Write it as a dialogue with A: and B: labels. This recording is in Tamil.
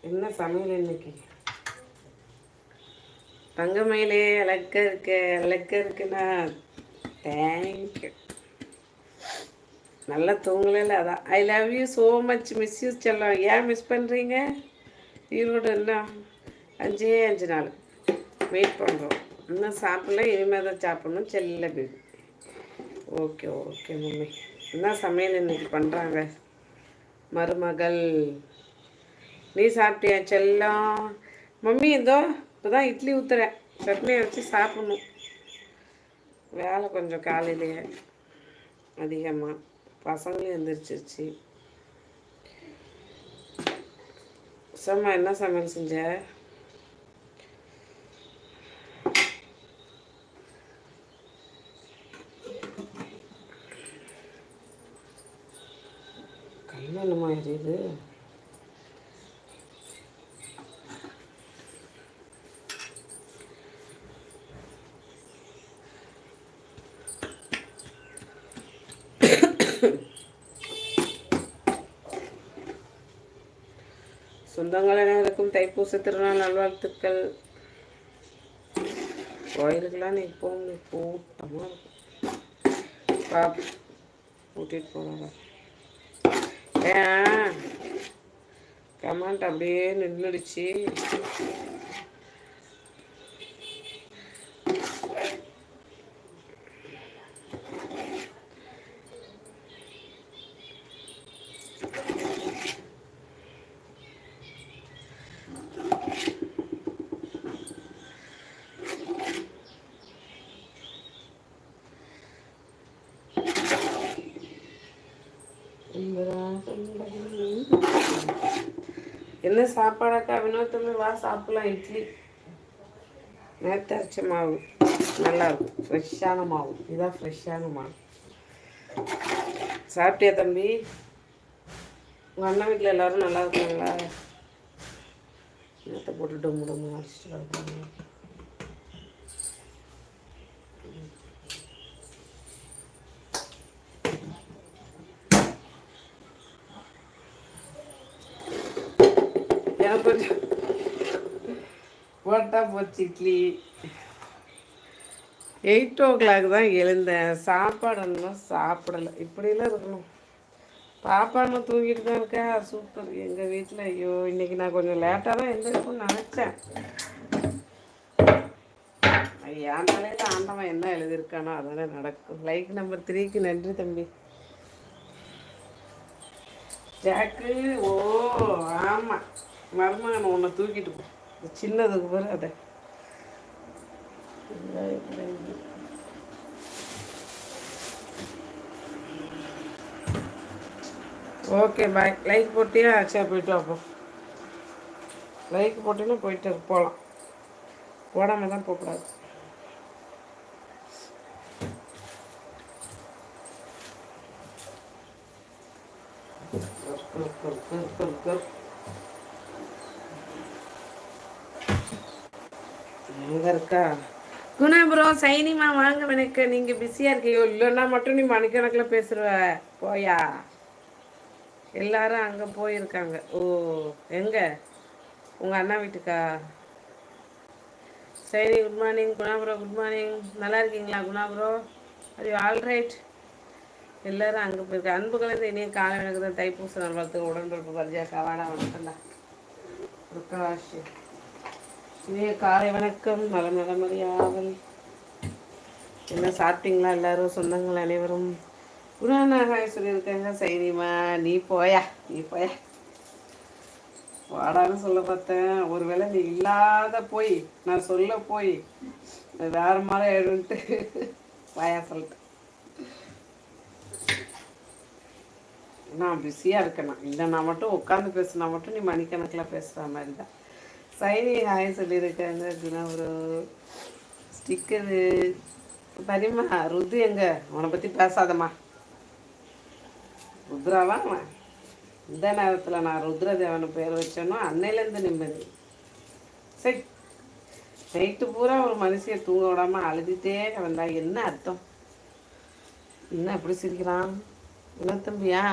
A: என்ன சமையல் இன்னைக்கு? தங்கமயிலே அழக்க இருக்குண்ணா. தேங்க்யூ. நல்லா தூங்கல. அதான் I love you so much. Miss you செல்லம். ஏன் மிஸ் பண்ணுறீங்க? ஈரோடு இன்னும் 5 நாள் வெயிட் பண்ணுறோம். இன்னும் சாப்பிடல, இனிமேல் தான் சாப்பிட்ணும். செல்ல பேபி. Okay okay mummy. என்ன சமையல் இன்னைக்கு பண்ணுறாங்க மருமகள்? நீ சாப்பிட்டியா செல்லம்? மம்மி இதோ இப்போ தான் இட்லி ஊற்றுறேன். சட்னியை வச்சு சாப்பிடணும். வேலை கொஞ்சம் காலையிலேயே அதிகமாக. பசங்களும் எழுந்திரிச்சிருச்சு. என்ன சமையல் செஞ்ச? கல்யாணமா இது? சொந்தங்கள் அனைவருக்கும் தைப்பூச திருநாள் நல்வாழ்த்துக்கள். கோயிலுக்கெல்லாம் நீ போங்க, கூட்டமாக இருக்கும். கூட்டிகிட்டு போனாங்க. ஏன் கமெண்ட் அப்படியே நின்றுடுச்சு? என்ன சாப்பாடாக்கா? வினோத்தமே வா சாப்பிடலாம். இட்லி நேற்று அரைச்ச மாவு நல்லாயிருக்கும். ஃப்ரெஷ்ஷான மாவு. இதுதான் ஃப்ரெஷ்ஷான மாவு. சாப்பிட்டியா தம்பி? உங்கள் அண்ணன் வீட்டில் எல்லோரும் நல்லா இருக்காங்களா? நேற்று போட்டு டொம்மு அடிச்சுட்டு இருக்காங்க. கொஞ்சம் போட்டா போச்சு இட்லி. 8 o'clock தான் எழுந்தேன். சாப்பாடுலாம் சாப்பிடலை. இப்படிலாம் இருக்கணும். பாப்பான்னு தூங்கிட்டு தான் இருக்கா. சூப்பர். எங்கள் வீட்டில் ஐயோ இன்னைக்கு நான் கொஞ்சம் லேட்டாக தான் எழுந்திருக்கும்னு நினச்சேன். என் தலையில் ஆண்டவன் என்ன எழுதியிருக்கானோ அதனால நடக்கும். லைக் நம்பர் 3க்கு நன்றி தம்பி. ஜாக்கு ஓ ஆமாம், மருமகன் ஒன்று தூக்கிட்டு போ. சின்னதுக்கு பேர் அதை. Okay bye. லைக் போட்டியா? சரி போயிட்டு வாப்போம். லைக் போட்டினா போயிட்டு போகலாம். போடாமல் தான் போகக்கூடாது. எங்க இருக்கா குணா ப்ரோ? சைனிமா வாங்க. எனக்கு நீங்கள் பிஸியாக இருக்கீங்க. இல்லைன்னா மட்டும் நீ மணிக்கணக்கில் பேசுகிற. போயா எல்லாரும் அங்கே போயிருக்காங்க. ஓ எங்கே? உங்கள் அண்ணா வீட்டுக்கா? Saini good morning. Guna bro good morning. நல்லா இருக்கீங்களா குணா ப்ரோ? அது ஆல்ரைட். எல்லோரும் அங்கே போயிருக்க. அன்பு கலந்து இனிய காலை எனக்கு தான் தைப்பூச நல்வாழ்த்துக்கு உடன்பிறப்பு பரிஜா கவாடா வணக்கம்டா. பிரகாஷ் இனிய காலை வணக்கம். நலம் நலமறியாவல். என்ன சாப்பிட்டீங்களா எல்லோரும்? சொந்தங்கள் அனைவரும் குணாநாகாய் சொல்லியிருக்காங்க. சைனிமா நீ போயா வாடான்னு சொல்ல பார்த்தேன். ஒருவேளை நீ இல்லாத போய் நான் சொல்ல போய் வேறு மாதிரி ஆயிடுன்ட்டு வாயா சொல்லிட்டேன். நான் பிஸியாக இருக்கேண்ணா. இல்லை நான் மட்டும் உட்காந்து பேசுனா மட்டும் நீ மணிக்கணக்கில் பேசுகிற மாதிரி தான். சைனி ஹாய் சொல்லியிருக்காங்க. குணா ஒரு ஸ்டிக்கரு தெரியுமா? ருது எங்க? உன்னை பற்றி பேசாதம்மா. ருத்ராவா? இந்த நேரத்தில் நான் ருத்ரதேவனை பேர் வச்சேனோ அன்னையிலேருந்து நிம்மதி. சரி நைட்டு பூரா ஒரு மனுஷியை தூங்க விடாமல் அழுதுகிட்டே வந்தா என்ன அர்த்தம்? என்ன எப்படி சிரிக்கிறான்? என்ன தம்பியா?